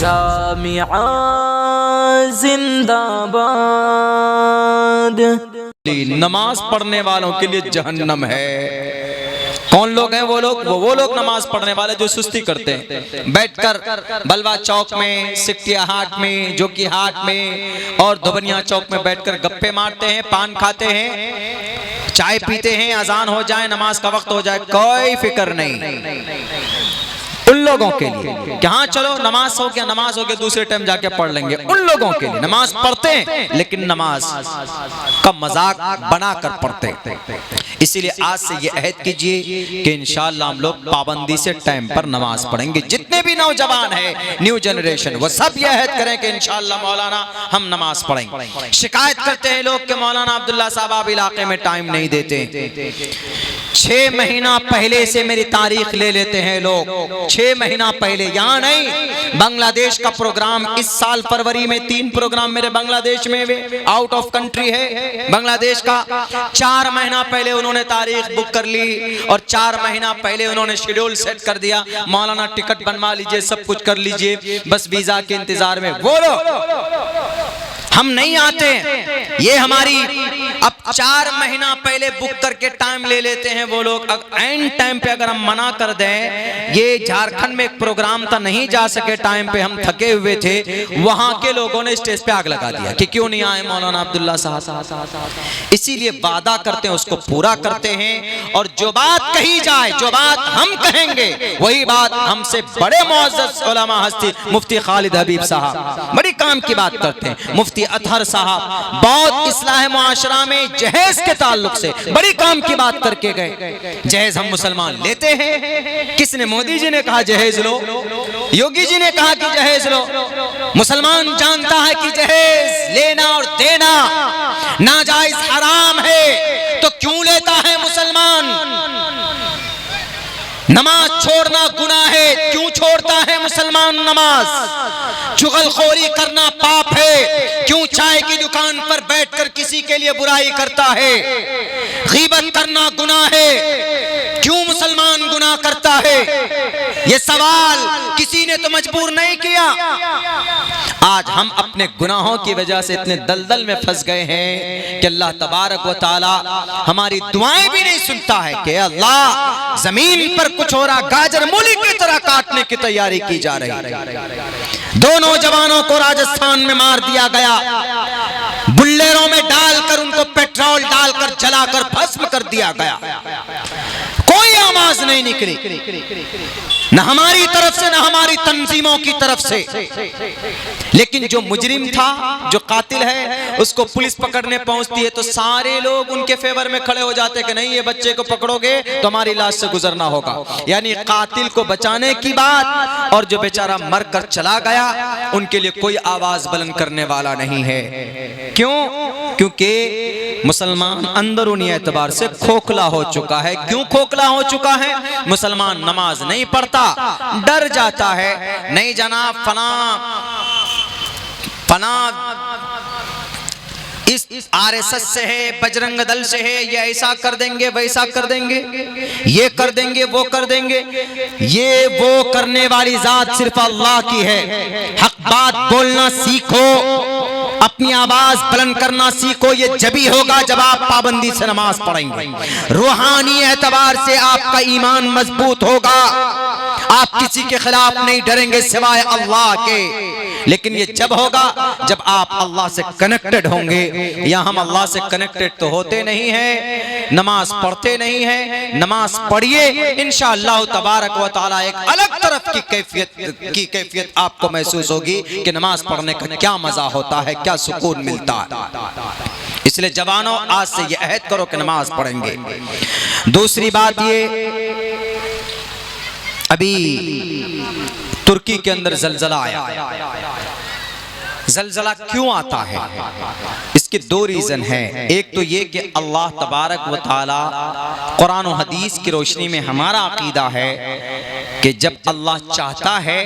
जामिया जिंदाबाद। नमाज पढ़ने वालों के लिए जहन्नम है। कौन लोग हैं वो लोग नमाज पढ़ने वाले जो सुस्ती करते हैं, बैठकर बलवा चौक में, सिकटिया हाट में, जोकी हाट में और धोबनिया चौक में बैठकर गप्पे मारते हैं, पान खाते हैं, चाय पीते हैं, अजान हो जाए, नमाज का वक्त हो जाए, कोई फिक्र नहीं उन लोगों के लिए कि हाँ चलो नमाज हो गया दूसरे टाइम जाके पढ़ लेंगे। उन लोगों के लिए नमाज पढ़ते हैं लेकिन नमाज का मजाक बनाकर पढ़ते हैं। इसीलिए आज से ये अहद कीजिए कि इंशाअल्लाह हम लोग पाबंदी से टाइम पर नमाज पढ़ेंगे। जितने भी नौजवान है, न्यू जनरेशन, वो सब ये अहद करें कि इंशाअल्लाह मौलाना हम नमाज पढ़ेंगे। शिकायत करते हैं लोग कि मौलाना अब्दुल्ला साहब आप इलाके में टाइम नहीं देते। 6 महीना पहले से मेरी तारीख ले लेते हैं लोग, 6 महीना पहले। यहाँ नहीं, बांग्लादेश का प्रोग्राम इस साल फरवरी में 3 प्रोग्राम मेरे बांग्लादेश में आउट ऑफ कंट्री है बांग्लादेश का। 4 महीना पहले उन्होंने तारीख बुक कर ली और 4 महीना पहले उन्होंने शेड्यूल सेट कर दिया, मौलाना टिकट बनवा लीजिए, सब कुछ कर लीजिए, बस वीजा के इंतजार में। वो लोग हम नहीं आते, ये हमारी अब 4 महीना पहले बुक करके टाइम ले लेते हैं वो लोग। एंड टाइम पे अगर हम मना कर दें, ये झारखंड में एक प्रोग्राम था, नहीं जा सके टाइम पे, हम थके हुए थे, वहां के लोगों ने स्टेज पे आग लगा दिया कि क्यों नहीं आए मौलाना अब्दुल्ला साहब। इसीलिए वादा करते हैं उसको पूरा करते हैं, और जो बात कही जाए, जो बात हम कहेंगे, वही बात हमसे बड़े मुअज़्ज़ज़ उलमा हस्ती मुफ्ती खालिद हबीब साहब बड़ी काम की बात करते हैं। मुफ्ती अतहर साहब बहुत इस्लाह मुआशरा में जहेज के ताल्लुक से बड़ी काम की बात करके गए। जहेज हम मुसलमान लेते हैं, किसने? मोदी जी ने कहा जहेज लो, योगी जी ने कहा कि जहेज लो। मुसलमान जानता है कि जहेज लेना और देना नाजायज हराम है, तो क्यों लेता है मुसलमान? नमाज छोड़ना गुनाह है, क्यों छोड़ता है मुसलमान नमाज? चुगलखोरी करना पाप है, क्यों चाय की दुकान पर बैठकर किसी के लिए बुराई करता है? गीबत करना गुनाह है, क्यों मुसलमान गुनाह करता है? ये सवाल किसी ने तो मजबूर नहीं किया। आज हम अपने गुनाहों की वजह से इतने दलदल में फंस गए हैं कि अल्लाह तबारक व तआला हमारी दुआएं भी नहीं सुनता है कि अल्लाह जमीन पर कुछ हो रहा, गाजर मूली की तरह काटने की तैयारी की जा रही है। 2 नौजवानों को राजस्थान में मार दिया गया, बुल्लेरों में डालकर उनको पेट्रोल डालकर जलाकर भस्म कर दिया गया, कोई आवाज नहीं निकली, न हमारी तरफ से न हमारी तंजीमों की तरफ से। लेकिन जो मुजरिम था, जो कातिल है, उसको पुलिस पकड़ने पहुंचती है तो सारे लोग उनके फेवर में खड़े हो जाते कि नहीं, ये बच्चे को पकड़ोगे तो हमारी लाश से गुजरना होगा। यानी कातिल को बचाने की बात, और जो बेचारा मर कर चला गया उनके लिए कोई आवाज बुलंद करने वाला नहीं है। क्यों? क्योंकि मुसलमान अंदरूनी एतबार से खोखला हो चुका है। क्यों खोखला हो चुका है? मुसलमान नमाज नहीं पढ़ता, डर जाता है, नहीं जनाब फना इस आरएसएस से है, बजरंग दल से है, ये ऐसा कर देंगे, वैसा कर देंगे, ये कर देंगे, वो कर देंगे। ये वो करने वाली जात सिर्फ अल्लाह की है। हक बात बोलना सीखो, अपनी आवाज बुलंद करना सीखो। ये जभी होगा जब आप पाबंदी से नमाज पढ़ेंगे, रूहानी एतबार से आपका ईमान मजबूत होगा, आप किसी के खिलाफ नहीं डरेंगे सिवाय अल्लाह के। लेकिन ये जब होगा जब आप अल्लाह से कनेक्टेड होंगे। या हम अल्लाह से कनेक्टेड तो होते नहीं हैं, नमाज पढ़ते नहीं हैं। नमाज पढ़िए, इंशाअल्लाह तबारक व तआला एक अलग तरफ की कैफियत आपको महसूस होगी कि नमाज पढ़ने का क्या मजा होता है, क्या सुकून मिलता है। इसलिए जवानों, आज से ये अहद करो कि नमाज पढ़ेंगे। दूसरी बात ये, अभी तुर्की के अंदर जलजला आया। जलजला क्यों आता है? इसके 2 रीजन हैं। एक तो ये कि अल्लाह तबारक व तआला कुरान और हदीस की रोशनी में हमारा अकीदा है कि जब अल्लाह चाहता है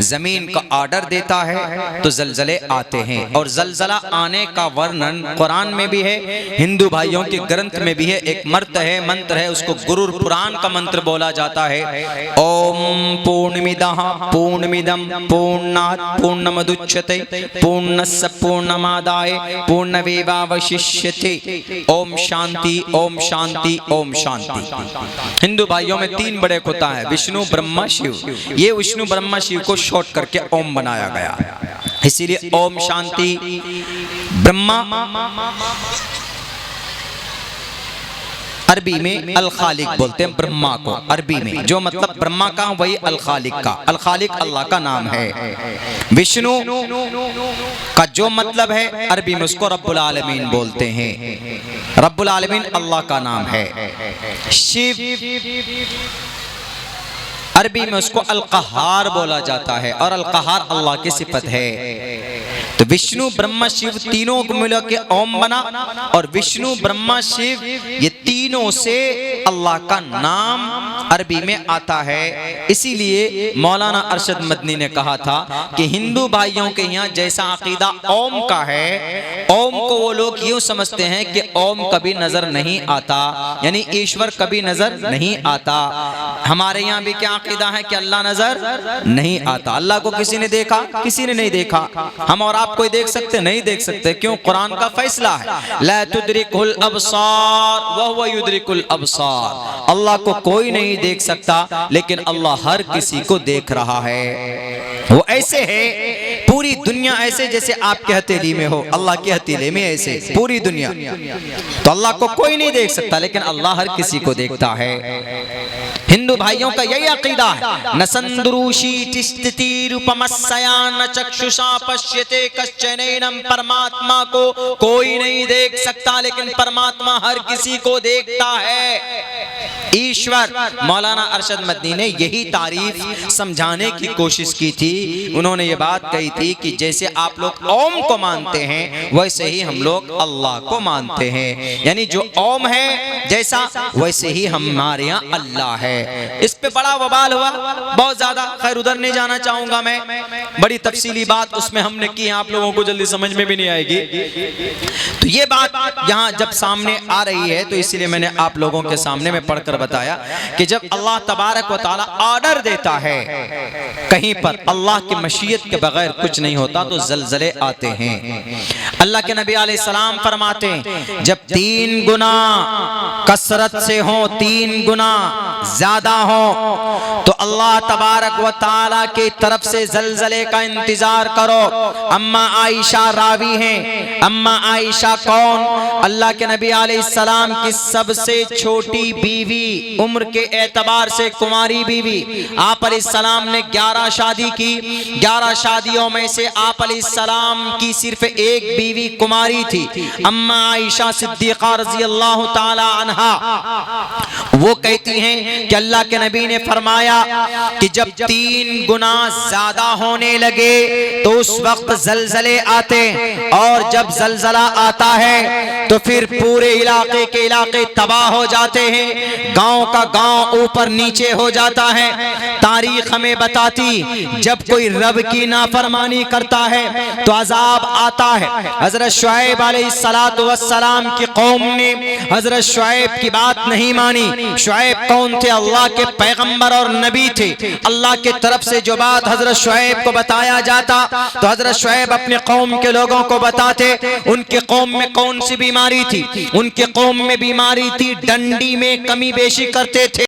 जमीन का ऑर्डर देता है तो जलजले आते हैं। और जलजला आने का वर्णन कुरान में भी है, हिंदू भाइयों के ग्रंथ में भी है। एक मंत्र है, उसको गुरुर पुराण का मंत्र बोला जाता है। ओम पूर्णमिदः पूर्णमिदं पूर्णात् पूर्णमुदच्यते पूर्णस्य पूर्णमादाय पूर्णमेवावशिष्यते। ओम शांति ओम शांति ओम शांति। हिंदू भाइयों में 3 बड़े होता है, विष्णु ब्रह्मा शिव। ये विष्णु ब्रह्मा शिव को शॉर्ट करके ओम बनाया गया, इसीलिए ओम शांति। ब्रह्मा अरबी में अल खालिक बोलते हैं ब्रह्मा को, अरबी में जो मतलब ब्रह्मा का वही अल खालिक का। अल खालिक अल्लाह का नाम है। विष्णु का जो मतलब है अरबी में उसको रब्बुल आलमीन बोलते हैं। रब्बुल आलमीन अल्लाह का नाम है। शिव अरबी में उसको अल कहार बोला जाता है और अल कहार अल्लाह की सिफत है। तो विष्णु ब्रह्मा शिव तीनों को मिला के ओम बना, और विष्णु ब्रह्मा शिव ये तीनों से अल्लाह का नाम अरबी में आता है। इसीलिए मौलाना अरशद मदनी ने कहा था कि हिंदू भाइयों के यहाँ जैसा अकीदा ओम का है, ओम को वो लोग यूं समझते हैं कि ओम कभी नजर नहीं आता, यानी ईश्वर कभी नजर नहीं आता। हमारे यहाँ भी क्या अकीदा है कि अल्लाह नजर नहीं आता। अल्लाह को किसी ने देखा? किसी ने नहीं देखा। हम और आप कोई देख सकते? नहीं देख सकते। क्यों? कुरान का फैसला है, ला तुदरिकुल अबसार व हुवा युदरिकुल अबसार। अल्लाह को कोई नहीं देख सकता, लेकिन अल्लाह हर किसी को देख रहा है। वो ऐसे है, पूरी दुनिया ऐसे जैसे आपके हथेली में हो, अल्लाह के हथेली में ऐसे पूरी दुनिया। तो अल्लाह को कोई नहीं देख सकता, लेकिन अल्लाह हर किसी को देखता है। हिंदू भाइयों का यही अकीदा है। न संदरूषी तिष्ठति रूपमस्या न चक्षुषा पश्यते कश्चनैनम। परमात्मा को कोई नहीं देख सकता, लेकिन परमात्मा हर किसी को देखता है। ईश्वर मौलाना अरशद मदनी ने यही तारीफ समझाने की कोशिश की थी। उन्होंने ये बात कही थी कि जैसे आप लोग ओम को मानते हैं, वैसे ही हम लोग अल्लाह को मानते हैं। यानी जो ओम है जैसा, वैसे ही हमारे यहाँ अल्लाह है। इस पे बड़ा वबाल हुआ बहुत ज्यादा, खैर उधर नहीं जाना चाहूंगा मैं। बड़ी तफसीली बात उसमें हमने की, आप लोगों को जल्दी समझ में भी नहीं आएगी। तो ये बात यहाँ जब सामने आ रही है, तो इसलिए मैंने आप लोगों के सामने में पढ़कर बताया कि जब अल्लाह तबारक व तआला ऑर्डर देता है कहीं पर, अल्लाह की मशीयत के बगैर कुछ नहीं होता, तो जलजले आते हैं। अल्लाह के नबी अलैहि सलाम फरमाते हैं, जब 3 गुना कसरत से हो, 3 गुना ज्यादा हो, तो अल्लाह तबारक व तआला की तरफ से जलजले का इंतजार करो। अम्मा आयशा रावी हैं। अम्मा आयशा कौन? अल्लाह के नबी अलैहिस्सलाम की सबसे छोटी बीवी, उम्र के एतबार से कुंवारी बीवी। आप अलैहिस्सलाम ने 11 शादी की। 11 शादियों में से आप अलैहिस्सलाम की सिर्फ एक बीवी कुंवारी थी, अम्मा आयशा सिद्दीक़ा रज़ियल्लाहु ताला अन्हा। वो कहती हैं कि अल्लाह के नबी ने फरमाया कि जब 3 गुना ज्यादा होने लगे तो उस वक्त जलजले आते, और जब जलजला आता है तो फिर पूरे इलाके के इलाके तबाह हो जाते हैं, गांव का गांव ऊपर नीचे हो जाता है। तारीख हमें बताती, जब कोई रब की नाफरमानी करता है तो अजाब आता है। हजरत शुएब अलैहिस्सलातु वस्सलाम की कौम ने हजरत शुएब की बात नहीं मानी। शुएब कौन थे? अल्लाह के पैगंबर और नबी थे। अल्लाह के तरफ से जो बात हजरत शुएब को बताया जाता, तो हजरत शुएब अपने कौम के लोगों को बताते। उनके कौम में कौन सी बीमारी थी? उनके कौम में बीमारी थी, डंडी में कमी बेशी करते थे।